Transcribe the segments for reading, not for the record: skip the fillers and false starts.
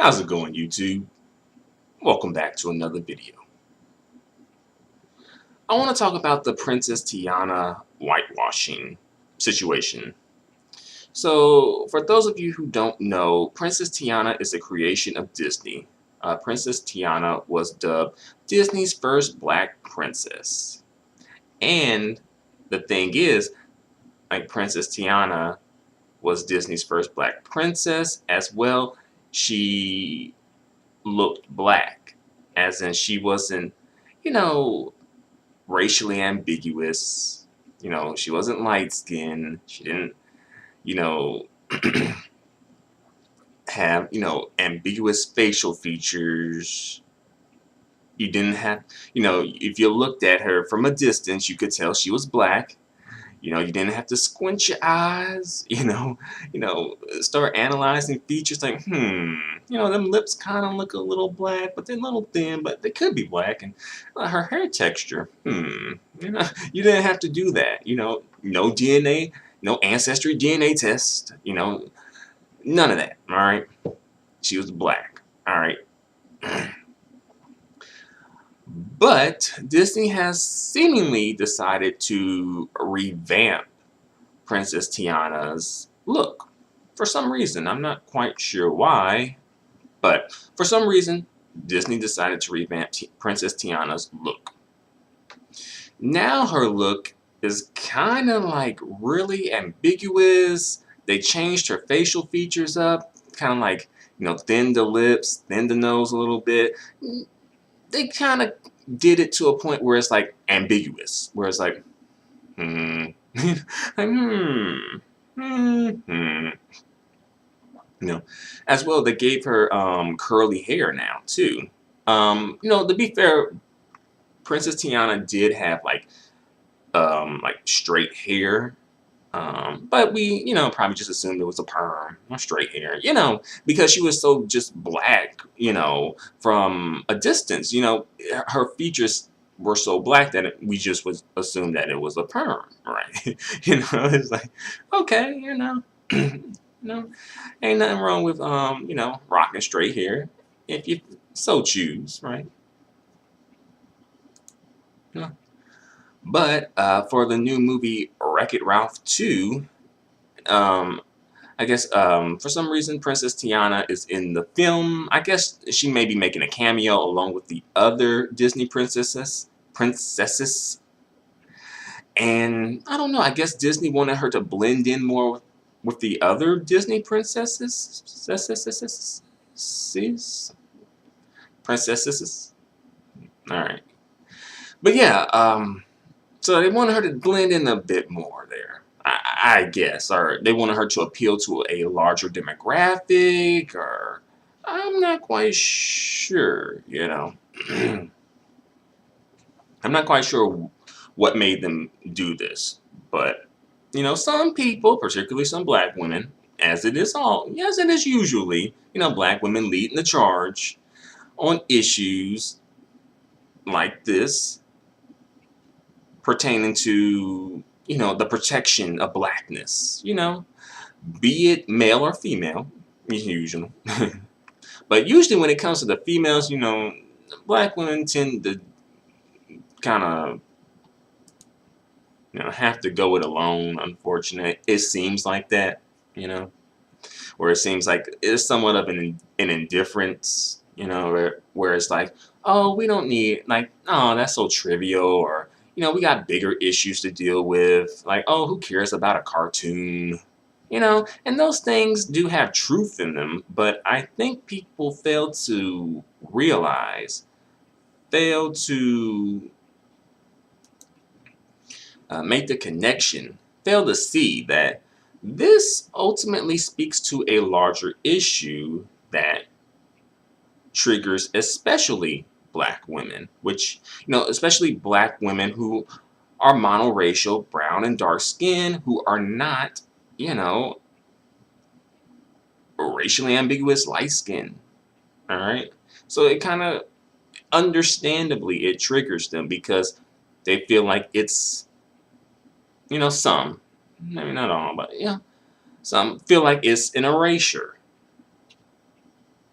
How's it going, YouTube? Welcome back to another video. I want to talk about the Princess Tiana whitewashing situation. So, for those of you who don't know, Princess Tiana is a creation of Disney. Princess Tiana was dubbed Disney's first black princess. And the thing is, like Princess Tiana was Disney's first black princess as well. She looked black, as in she wasn't, you know, racially ambiguous. She wasn't light skinned. She didn't, you know, have, ambiguous facial features. You didn't have, if you looked at her from a distance, you could tell she was black. You didn't have to squint your eyes, start analyzing features like, them lips kind of look a little black, but they're a little thin, but they could be black. And her hair texture, you didn't have to do that. No DNA, no ancestry DNA test, none of that, all right? She was black, all right? But Disney has seemingly decided to revamp Princess Tiana's look. For some reason, I'm not quite sure why, but for some reason, Disney decided to revamp Princess Tiana's look. Now her look is kind of like really ambiguous. They changed her facial features up, kind of like, thin the lips, thin the nose a little bit. They kind of did it to a point where it's like ambiguous, where it's like, like, as well, they gave her curly hair now too. To be fair, Princess Tiana did have like straight hair. But we, probably just assumed it was a perm or straight hair, because she was so just black, from a distance, her features were so black that we just would assume that it was a perm, right? It's like, okay, ain't nothing wrong with, rocking straight hair if you so choose, right? Yeah. But for the new movie Wreck-It Ralph 2, I guess for some reason Princess Tiana is in the film. I guess she may be making a cameo along with the other Disney princesses. And I don't know, I guess Disney wanted her to blend in more with the other Disney princesses. Princesses. All right. But yeah, so they wanted her to blend in a bit more there, I guess, or they wanted her to appeal to a larger demographic, or I'm not quite sure, I'm not quite sure what made them do this, but some people, particularly some black women, as it is usually, black women leading the charge on issues like this pertaining to, the protection of blackness, be it male or female, usually. But usually when it comes to the females, black women tend to kind of, have to go it alone, unfortunately. It seems like that, where it seems like it's somewhat of an indifference, where it's like, oh, we don't need, like, oh, that's so trivial, or, we got bigger issues to deal with, like, oh, who cares about a cartoon, and those things do have truth in them, but I think people fail to realize, fail to make the connection, fail to see that this ultimately speaks to a larger issue that triggers especially black women, which, especially black women who are monoracial, brown and dark skinned, who are not, racially ambiguous light skin. All right. So it kind of, understandably, it triggers them because they feel like it's, some, maybe not all, but some feel like it's an erasure.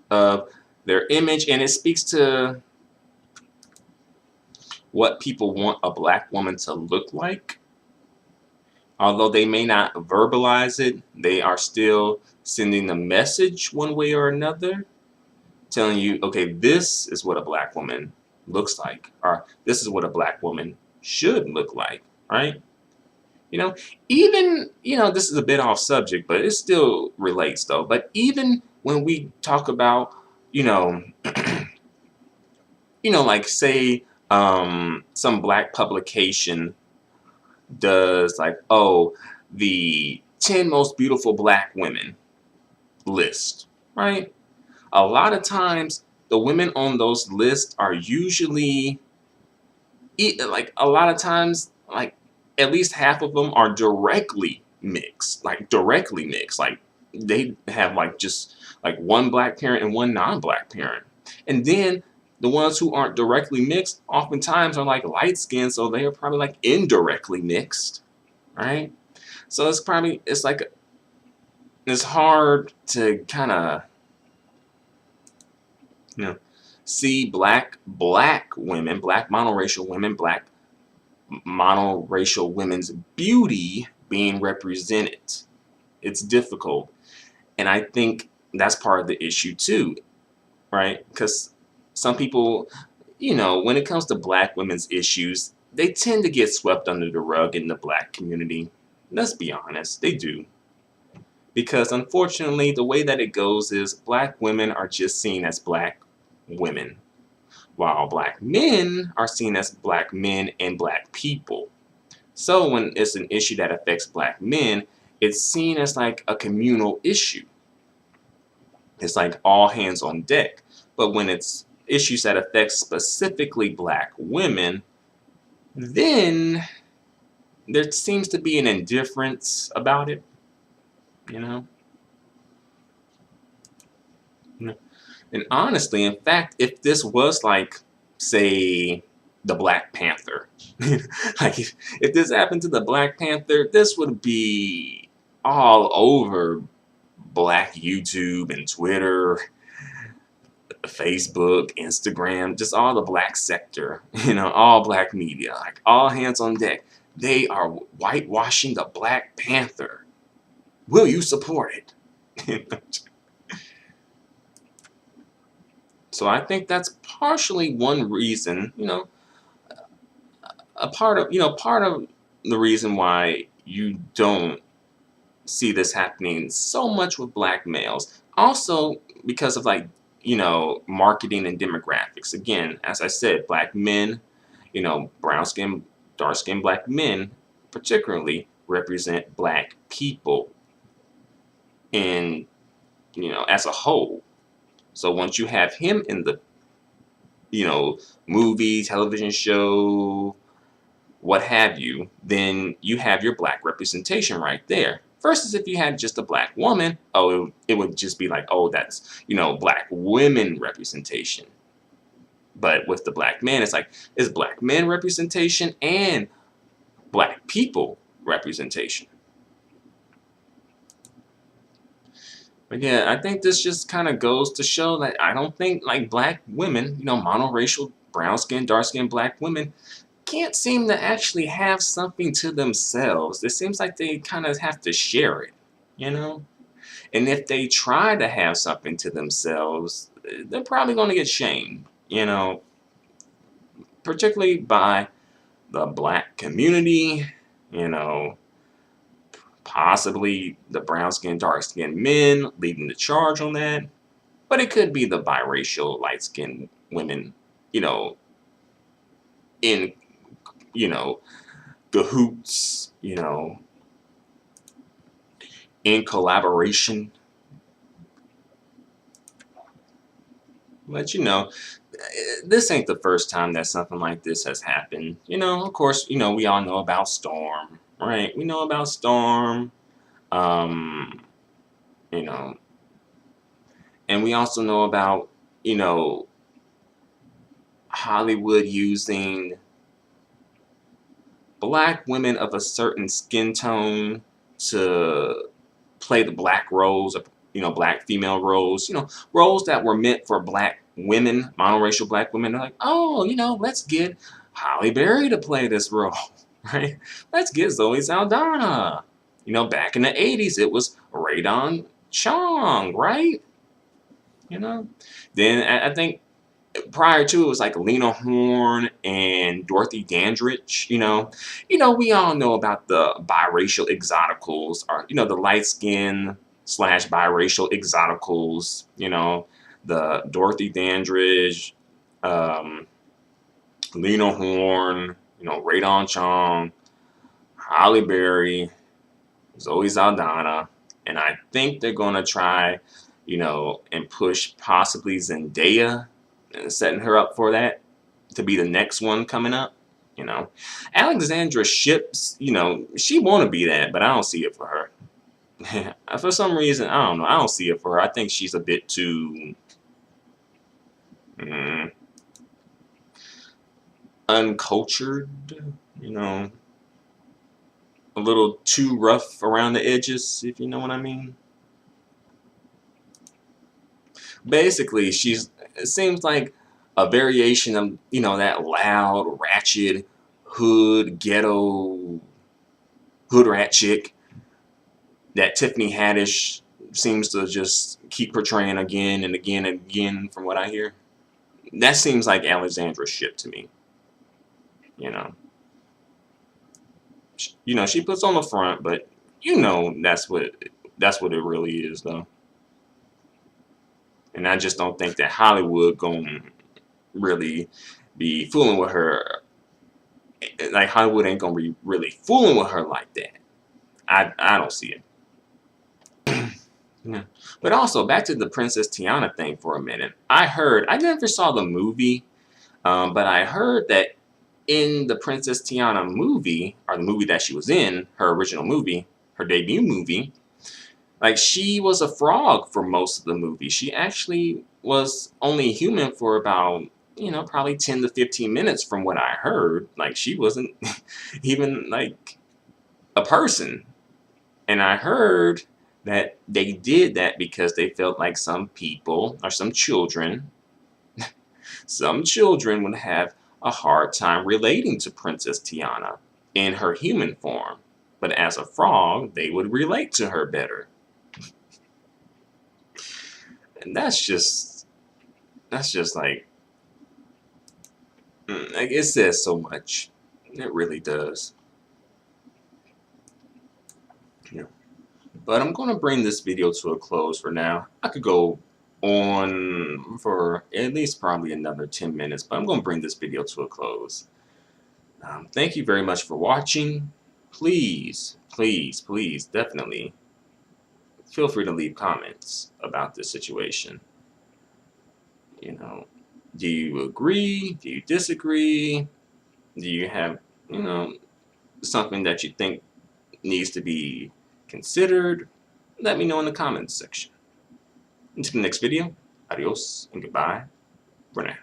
of their image, and it speaks to what people want a black woman to look like. Although they may not verbalize it, they are still sending a message one way or another, telling you, okay, this is what a black woman looks like, or this is what a black woman should look like, right? You know, even, this is a bit off subject, but it still relates though. But even when we talk about, you know, like say some black publication does like, oh, the 10 most beautiful black women list, right? A lot of times the women on those lists are usually like a lot of times like at least half of them are directly mixed, like they have like just like one black parent and one non-black parent. And then the ones who aren't directly mixed oftentimes are like light skinned, so they are probably like indirectly mixed, right? So it's like it's hard to kind of, you know, see black women, black monoracial women's beauty being represented. It's difficult, and I think that's part of the issue too, right? Because some people, when it comes to black women's issues, they tend to get swept under the rug in the black community. Let's be honest, they do. Because unfortunately, the way that it goes is black women are just seen as black women, while black men are seen as black men and black people. So when it's an issue that affects black men, it's seen as like a communal issue. It's like all hands on deck. But when it's issues that affect specifically black women, then there seems to be an indifference about it, you know? And honestly, in fact, if this was like, say, the Black Panther, like if this happened to the Black Panther, this would be all over Black YouTube and Twitter, Facebook, Instagram, just all the Black sector, all Black media, like all hands on deck. They are whitewashing the Black Panther. Will you support it? So I think that's partially one reason, part of the reason why you don't see this happening so much with black males. Also because of like, marketing and demographics. Again, as I said, black men, brown skin, dark skin black men particularly represent black people in, as a whole. So once you have him in the, movie, television show, what have you, then you have your black representation right there. Versus if you had just a black woman, it would just be like, oh, that's, black women representation. But with the black man, it's like, it's black men representation and black people representation. But yeah, I think this just kind of goes to show that I don't think like black women, monoracial, brown skin, dark skin black women can't seem to actually have something to themselves. It seems like they kind of have to share it, you know? And if they try to have something to themselves, they're probably going to get shamed, particularly by the black community, you know, possibly the brown skin, dark skinned men leading the charge on that. But it could be the biracial, light skinned women, you know, in, you know, cahoots, in collaboration. But this ain't the first time that something like this has happened. Of course, we all know about Storm, right? We know about Storm, um, you know, and we also know about, Hollywood using black women of a certain skin tone to play the black roles black female roles, roles that were meant for black women, monoracial black women. They're like, oh, let's get Halle Berry to play this role, right? Let's get Zoe Saldana. Back in the 80s, it was Radon Chong, right? Then I think prior to it was like Lena Horne and Dorothy Dandridge. We all know about the biracial exoticals, or the light skin slash biracial exoticals. The Dorothy Dandridge, Lena Horne, Radon Chong, Halle Berry, Zoe Saldana, and I think they're gonna try, and push possibly Zendaya, and setting her up for that to be the next one coming up. Alexandra Ships, she want to be that, but I don't see it for her. For some reason, I don't know. I don't see it for her. I think she's a bit too uncultured, a little too rough around the edges, if you know what I mean. Basically, it seems like a variation of, that loud, ratchet, ghetto, hood rat chick that Tiffany Haddish seems to just keep portraying again and again and again, from what I hear. That seems like Alexandra Shipp to me. She puts on the front, but that's what it really is, though. And I just don't think that Hollywood gonna really be fooling with her. Like, Hollywood ain't gonna be really fooling with her like that. I don't see it. Yeah. But also, back to the Princess Tiana thing for a minute. I never saw the movie, but I heard that in the Princess Tiana movie, or the movie that she was in, her original movie, her debut movie, like, she was a frog for most of the movie. She actually was only human for about, probably 10 to 15 minutes from what I heard. Like, she wasn't even, like, a person. And I heard that they did that because they felt like some people, or some children would have a hard time relating to Princess Tiana in her human form. But as a frog, they would relate to her better. And that's just like it says so much. It really does. Yeah. But I'm going to bring this video to a close for now. I could go on for at least probably another 10 minutes, but I'm going to bring this video to a close. Thank you very much for watching. Please, please, please, definitely feel free to leave comments about this situation. Do you agree? Do you disagree? Do you have, something that you think needs to be considered? Let me know in the comments section. Until the next video, adios and goodbye for now.